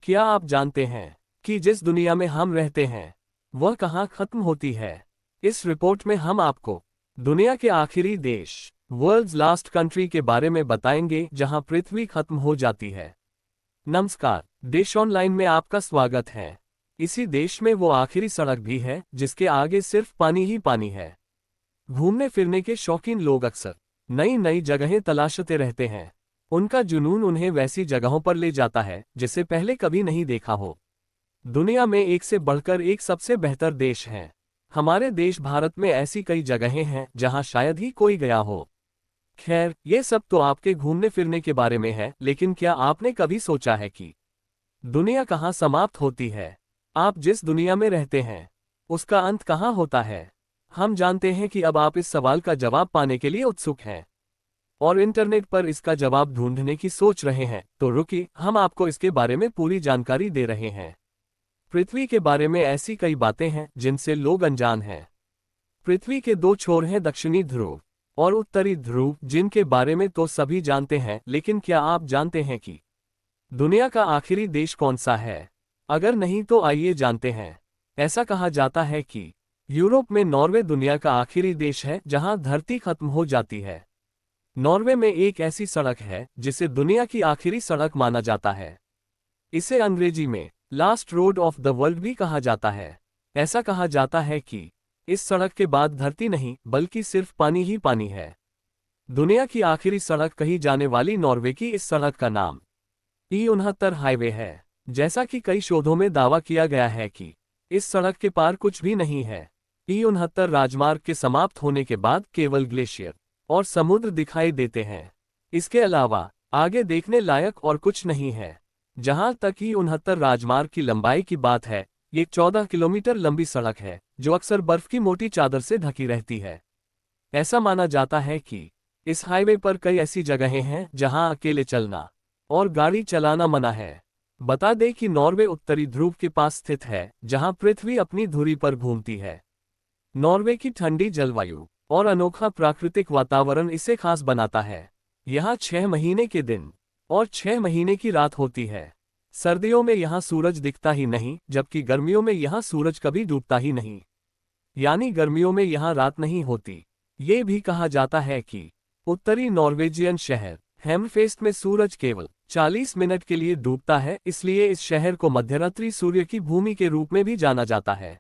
क्या आप जानते हैं कि जिस दुनिया में हम रहते हैं वह कहाँ खत्म होती है? इस रिपोर्ट में हम आपको दुनिया के आखिरी देश, वर्ल्ड्स लास्ट कंट्री के बारे में बताएंगे जहां पृथ्वी खत्म हो जाती है। नमस्कार, देश ऑनलाइन में आपका स्वागत है। इसी देश में वो आखिरी सड़क भी है जिसके आगे सिर्फ पानी ही पानी है। घूमने फिरने के शौकीन लोग अक्सर नई नई जगहें तलाशते रहते हैं। उनका जुनून उन्हें वैसी जगहों पर ले जाता है जिसे पहले कभी नहीं देखा हो। दुनिया में एक से बढ़कर एक सबसे बेहतर देश हैं। हमारे देश भारत में ऐसी कई जगहें हैं जहां शायद ही कोई गया हो। खैर, ये सब तो आपके घूमने फिरने के बारे में है, लेकिन क्या आपने कभी सोचा है कि दुनिया कहाँ समाप्त होती है? आप जिस दुनिया में रहते हैं उसका अंत कहाँ होता है? हम जानते हैं कि अब आप इस सवाल का जवाब पाने के लिए उत्सुक हैं और इंटरनेट पर इसका जवाब ढूंढने की सोच रहे हैं। तो रुकिए, हम आपको इसके बारे में पूरी जानकारी दे रहे हैं। पृथ्वी के बारे में ऐसी कई बातें हैं जिनसे लोग अनजान हैं। पृथ्वी के दो छोर हैं, दक्षिणी ध्रुव और उत्तरी ध्रुव, जिनके बारे में तो सभी जानते हैं, लेकिन क्या आप जानते हैं कि दुनिया का आखिरी देश कौन सा है? अगर नहीं तो आइए जानते हैं। ऐसा कहा जाता है कि यूरोप में नॉर्वे दुनिया का आखिरी देश है जहां धरती खत्म हो जाती है। नॉर्वे में एक ऐसी सड़क है जिसे दुनिया की आखिरी सड़क माना जाता है। इसे अंग्रेजी में last road of the world भी कहा जाता है। ऐसा कहा जाता है कि इस सड़क के बाद धरती नहीं बल्कि सिर्फ पानी ही पानी है। दुनिया की आखिरी सड़क कही जाने वाली नॉर्वे की इस सड़क का नाम E69 हाईवे है। जैसा कि कई शोधों में दावा किया गया है कि इस सड़क के पार कुछ भी नहीं है। E69 राजमार्ग के समाप्त होने के बाद केवल ग्लेशियर और समुद्र दिखाई देते हैं। इसके अलावा आगे देखने लायक और कुछ नहीं है। जहां तक E69 राजमार्ग की लंबाई की बात है, ये 14 किलोमीटर लंबी सड़क है जो अक्सर बर्फ की मोटी चादर से ढकी रहती है। ऐसा माना जाता है कि इस हाईवे पर कई ऐसी जगहें हैं जहां अकेले चलना और गाड़ी चलाना मना है। बता दें कि नॉर्वे उत्तरी ध्रुव के पास स्थित है जहां पृथ्वी अपनी धुरी पर घूमती है। नॉर्वे की ठंडी जलवायु और अनोखा प्राकृतिक वातावरण इसे खास बनाता है। यहाँ 6 महीने के दिन और 6 महीने की रात होती है। सर्दियों में यहाँ सूरज दिखता ही नहीं, जबकि गर्मियों में यहाँ सूरज कभी डूबता ही नहीं। यानी गर्मियों में यहाँ रात नहीं होती। ये भी कहा जाता है कि उत्तरी नॉर्वेजियन शहर हेमफेस्ट में सूरज केवल 40 मिनट के लिए डूबता है, इसलिए इस शहर को मध्यरात्रि सूर्य की भूमि के रूप में भी जाना जाता है।